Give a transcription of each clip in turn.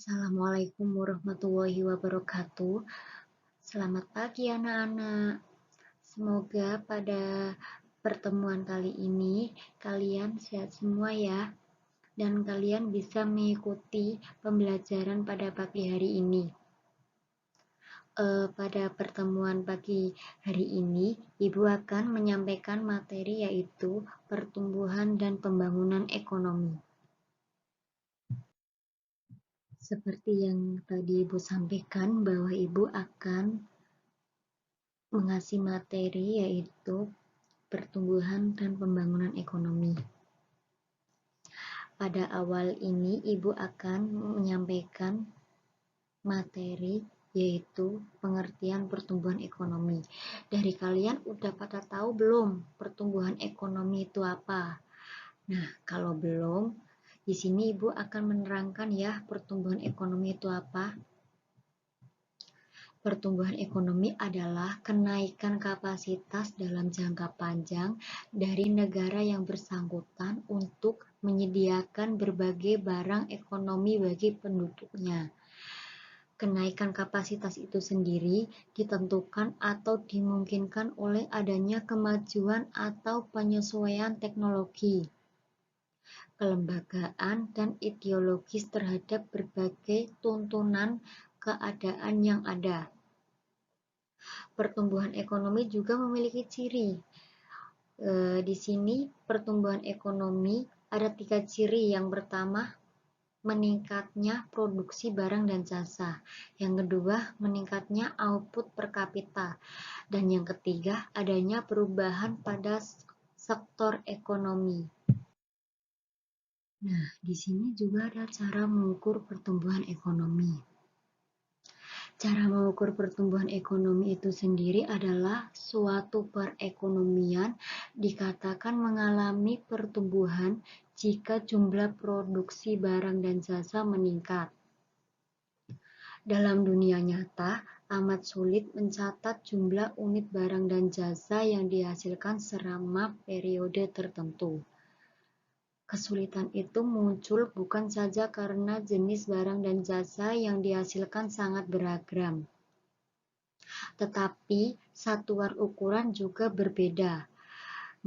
Assalamualaikum warahmatullahi wabarakatuh. Selamat pagi anak-anak. Semoga pada pertemuan kali ini kalian sehat semua ya, dan kalian bisa mengikuti pembelajaran pada pagi hari ini. Pada pertemuan pagi hari ini, Ibu akan menyampaikan materi yaitu pertumbuhan dan pembangunan ekonomi. Seperti yang tadi Ibu sampaikan bahwa Ibu akan mengasih materi yaitu pertumbuhan dan pembangunan ekonomi. Pada awal ini Ibu akan menyampaikan materi yaitu pengertian pertumbuhan ekonomi. Dari kalian udah pada tahu belum pertumbuhan ekonomi itu apa? Nah, kalau belum, di sini Ibu akan menerangkan ya pertumbuhan ekonomi itu apa. Pertumbuhan ekonomi adalah kenaikan kapasitas dalam jangka panjang dari negara yang bersangkutan untuk menyediakan berbagai barang ekonomi bagi penduduknya. Kenaikan kapasitas itu sendiri ditentukan atau dimungkinkan oleh adanya kemajuan atau penyesuaian teknologi, kelembagaan, dan ideologis terhadap berbagai tuntunan keadaan yang ada. Pertumbuhan ekonomi juga memiliki ciri. Di sini pertumbuhan ekonomi ada 3 ciri. Yang pertama, meningkatnya produksi barang dan jasa. Yang kedua, meningkatnya output per kapita. Dan yang ketiga, adanya perubahan pada sektor ekonomi. Nah, di sini juga ada cara mengukur pertumbuhan ekonomi. Cara mengukur pertumbuhan ekonomi itu sendiri adalah suatu perekonomian dikatakan mengalami pertumbuhan jika jumlah produksi barang dan jasa meningkat. Dalam dunia nyata, amat sulit mencatat jumlah unit barang dan jasa yang dihasilkan selama periode tertentu. Kesulitan itu muncul bukan saja karena jenis barang dan jasa yang dihasilkan sangat beragam, tetapi satuan ukuran juga berbeda.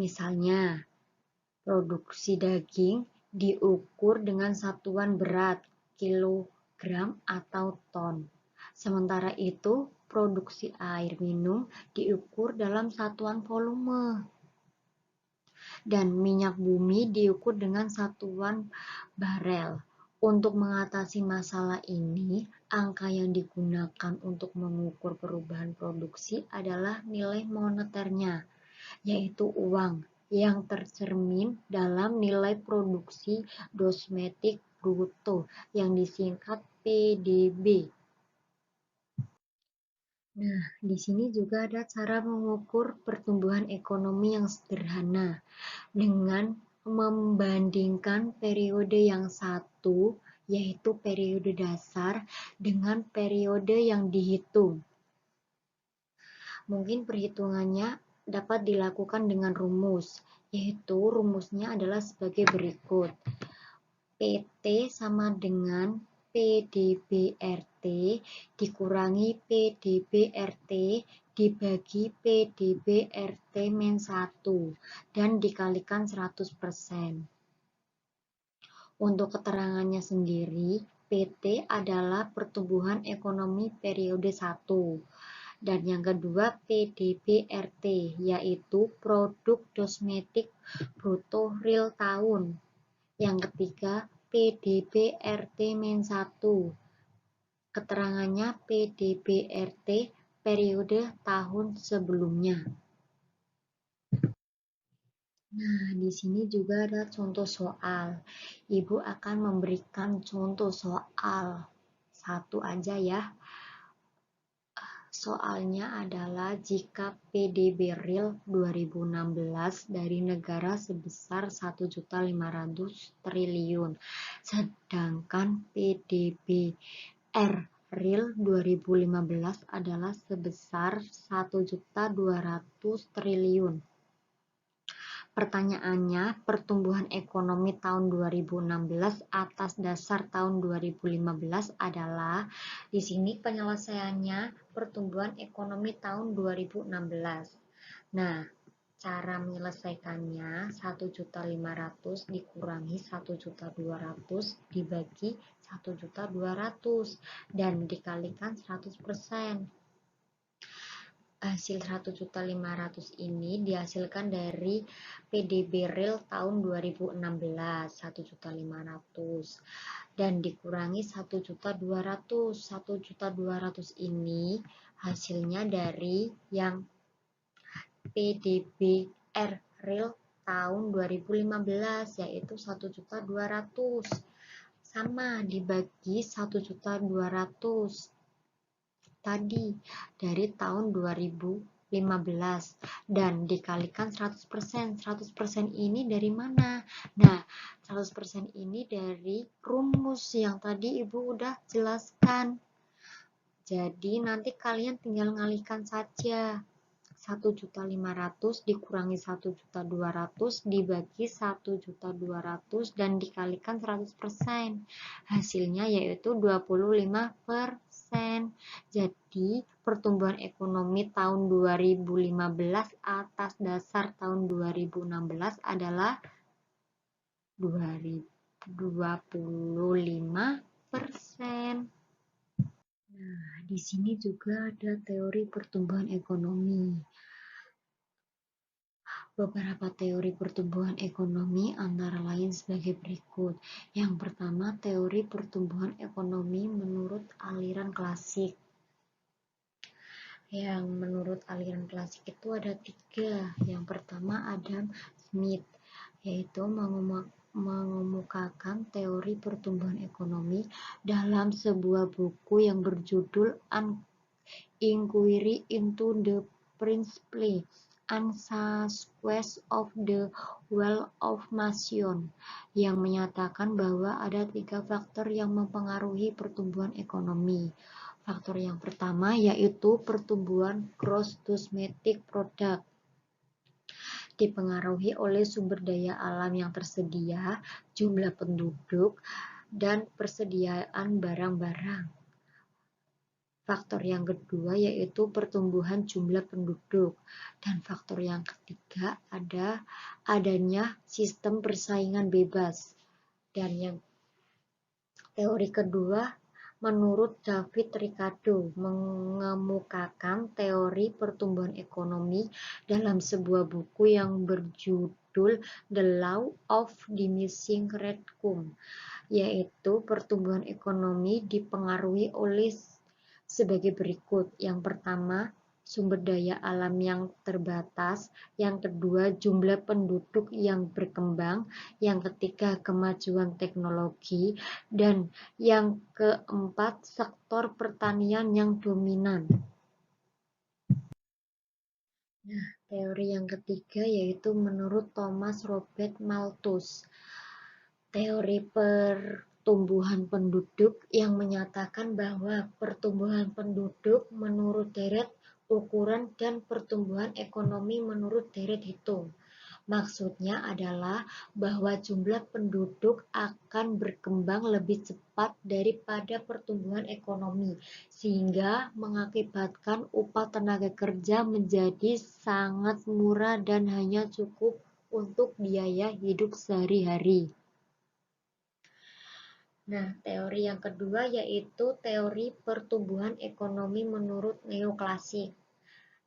Misalnya, produksi daging diukur dengan satuan berat, kilogram atau ton. Sementara itu, produksi air minum diukur dalam satuan volume. Dan minyak bumi diukur dengan satuan barel. Untuk mengatasi masalah ini, angka yang digunakan untuk mengukur perubahan produksi adalah nilai moneternya, yaitu uang, yang tercermin dalam nilai produksi domestik bruto yang disingkat PDB. Nah, di sini juga ada cara mengukur pertumbuhan ekonomi yang sederhana dengan membandingkan periode yang satu, yaitu periode dasar, dengan periode yang dihitung. Mungkin perhitungannya dapat dilakukan dengan rumus, yaitu rumusnya adalah sebagai berikut. PT sama dengan PDB-RT dikurangi PDB-RT dibagi PDB-RT-1 dan dikalikan 100%. Untuk keterangannya sendiri, PT adalah pertumbuhan ekonomi periode 1. Dan yang kedua PDB-RT, yaitu produk domestik bruto real tahun. Yang ketiga PDB-RT-1. Keterangannya PDB-RT periode tahun sebelumnya. Nah, di sini juga ada contoh soal. Ibu akan memberikan contoh soal satu aja ya. Soalnya adalah jika PDB real 2016 dari negara sebesar 1.500 triliun, sedangkan PDB real 2015 adalah sebesar 1.200 triliun. Pertanyaannya, pertumbuhan ekonomi tahun 2016 atas dasar tahun 2015 adalah, di sini penyelesaiannya pertumbuhan ekonomi tahun 2016. Nah, cara menyelesaikannya 1.500.000 dikurangi 1.200.000 dibagi 1.200.000 dan dikalikan 100%. Hasil 1.500.000 ini dihasilkan dari PDB real tahun 2016 1.500.000 dan dikurangi 1.200.000. 1.200.000 ini hasilnya dari yang PDBR real tahun 2015 yaitu 1.200.000 sama dibagi 1.200.000 tadi dari tahun 2015 dan dikalikan 100%. 100% ini dari mana? Nah, 100% ini dari rumus yang tadi Ibu udah jelaskan. Jadi nanti kalian tinggal ngalihkan saja. 1.500.000 dikurangi 1.200.000 dibagi 1.200.000 dan dikalikan 100%. Hasilnya yaitu 25%. Jadi pertumbuhan ekonomi tahun 2015 atas dasar tahun 2016 adalah 25%. Nah, di sini juga ada teori pertumbuhan ekonomi. Beberapa teori pertumbuhan ekonomi antara lain sebagai berikut. Yang pertama, teori pertumbuhan ekonomi menurut aliran klasik. Yang menurut aliran klasik itu ada 3. Yang pertama, Adam Smith, yaitu mengemukakan teori pertumbuhan ekonomi dalam sebuah buku yang berjudul An Inquiry into the Principles and Success of the Wealth of Nation, yang menyatakan bahwa ada 3 faktor yang mempengaruhi pertumbuhan ekonomi. Faktor yang pertama yaitu pertumbuhan gross domestic product, dipengaruhi oleh sumber daya alam yang tersedia, jumlah penduduk, dan persediaan barang-barang. Faktor yang kedua yaitu pertumbuhan jumlah penduduk, dan faktor yang ketiga adanya sistem persaingan bebas. Dan yang teori kedua menurut David Ricardo mengemukakan teori pertumbuhan ekonomi dalam sebuah buku yang berjudul The Law of Diminishing Returns, yaitu pertumbuhan ekonomi dipengaruhi oleh sebagai berikut. Yang pertama, sumber daya alam yang terbatas. Yang kedua, jumlah penduduk yang berkembang. Yang ketiga, kemajuan teknologi. Dan yang keempat, sektor pertanian yang dominan. Nah, teori yang ketiga yaitu menurut Thomas Robert Malthus. Teori pertumbuhan penduduk yang menyatakan bahwa pertumbuhan penduduk menurut deret ukuran dan pertumbuhan ekonomi menurut deret hitung. Maksudnya adalah bahwa jumlah penduduk akan berkembang lebih cepat daripada pertumbuhan ekonomi, sehingga mengakibatkan upah tenaga kerja menjadi sangat murah dan hanya cukup untuk biaya hidup sehari-hari. Nah, teori yang kedua yaitu teori pertumbuhan ekonomi menurut neoklasik.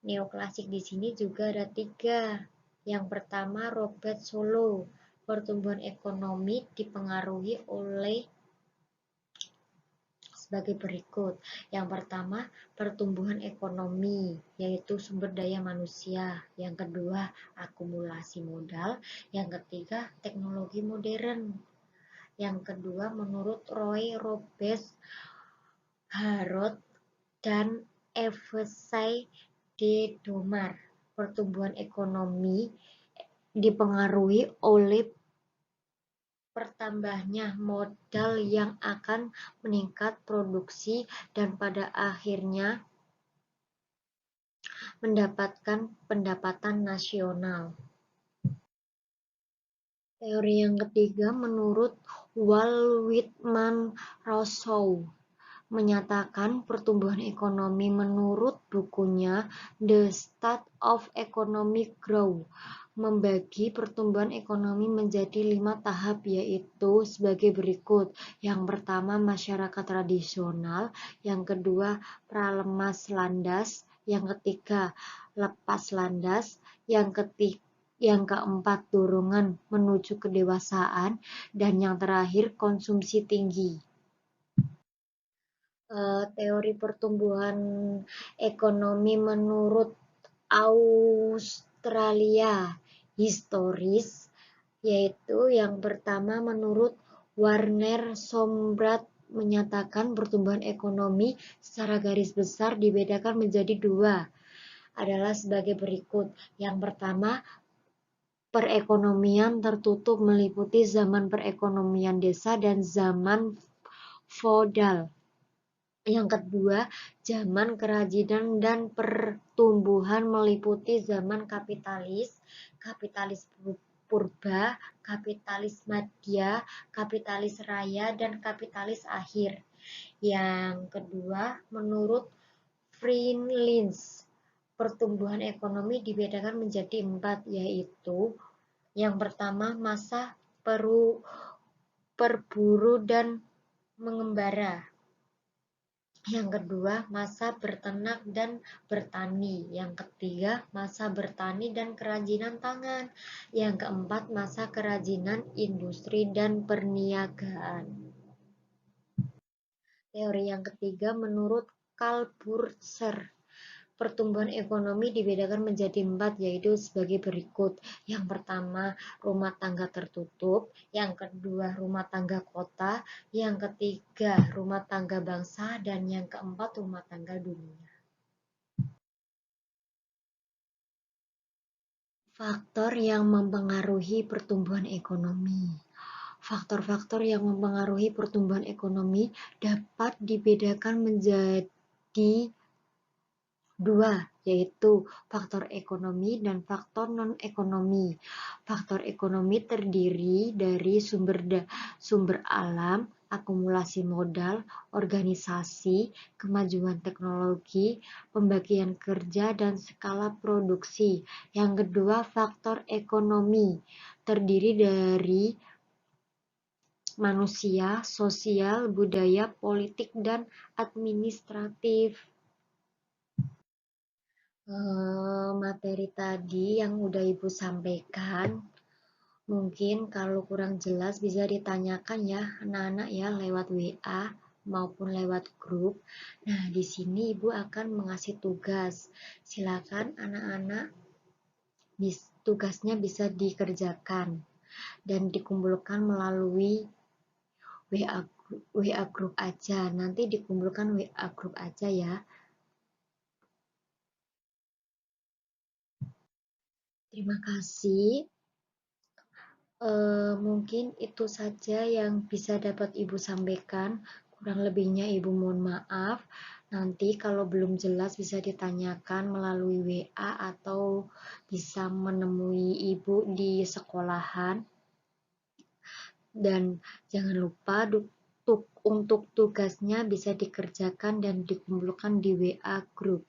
Neoklasik di sini juga ada 3. Yang pertama, Robert Solow. Pertumbuhan ekonomi dipengaruhi oleh sebagai berikut. Yang pertama, pertumbuhan ekonomi, yaitu sumber daya manusia. Yang kedua, akumulasi modal. Yang ketiga, teknologi modern. Yang kedua, menurut Roy Roberts Harrod dan Evsei de Domar, pertumbuhan ekonomi dipengaruhi oleh pertambahnya modal yang akan meningkat produksi dan pada akhirnya mendapatkan pendapatan nasional. Teori yang ketiga menurut Walt Whitman Rousseau menyatakan pertumbuhan ekonomi menurut bukunya The State of Economic Growth membagi pertumbuhan ekonomi menjadi 5 tahap, yaitu sebagai berikut. Yang pertama, masyarakat tradisional. Yang kedua, pralemas landas. Yang ketiga, lepas landas. Yang keempat, dorongan menuju kedewasaan. Dan yang terakhir, konsumsi tinggi. Teori pertumbuhan ekonomi menurut Australia historis, yaitu yang pertama menurut Warner Sombrat menyatakan pertumbuhan ekonomi secara garis besar dibedakan menjadi dua, adalah sebagai berikut. Yang pertama, perekonomian tertutup meliputi zaman perekonomian desa dan zaman feodal. Yang kedua, zaman kerajinan dan pertumbuhan meliputi zaman kapitalis, kapitalis purba, kapitalis madya, kapitalis raya, dan kapitalis akhir. Yang kedua, menurut Friedlins, pertumbuhan ekonomi dibedakan menjadi 4, yaitu yang pertama, masa perburu dan mengembara. Yang kedua, masa berternak dan bertani. Yang ketiga, masa bertani dan kerajinan tangan. Yang keempat, masa kerajinan industri dan perniagaan. Teori yang ketiga menurut Karl Burzer, pertumbuhan ekonomi dibedakan menjadi 4, yaitu sebagai berikut. Yang pertama, rumah tangga tertutup. Yang kedua, rumah tangga kota. Yang ketiga, rumah tangga bangsa. Dan yang keempat, rumah tangga dunia. Faktor yang mempengaruhi pertumbuhan ekonomi. Faktor-faktor yang mempengaruhi pertumbuhan ekonomi dapat dibedakan menjadi dua, yaitu faktor ekonomi dan faktor non-ekonomi. Faktor ekonomi terdiri dari sumber alam, akumulasi modal, organisasi, kemajuan teknologi, pembagian kerja, dan skala produksi. Yang kedua, faktor ekonomi terdiri dari manusia, sosial, budaya, politik, dan administratif. Materi tadi yang udah Ibu sampaikan, mungkin kalau kurang jelas bisa ditanyakan ya anak-anak ya lewat WA maupun lewat grup. Nah, di sini Ibu akan mengasih tugas. Silakan anak-anak tugasnya bisa dikerjakan dan dikumpulkan melalui WA grup aja. Nanti dikumpulkan WA grup aja ya. Terima kasih. Mungkin itu saja yang bisa dapat Ibu sampaikan. Kurang lebihnya Ibu mohon maaf. Nanti kalau belum jelas bisa ditanyakan melalui WA atau bisa menemui Ibu di sekolahan. Dan jangan lupa untuk tugasnya bisa dikerjakan dan dikumpulkan di WA group.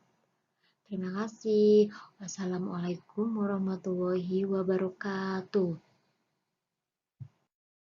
Terima kasih. Wassalamualaikum warahmatullahi wabarakatuh.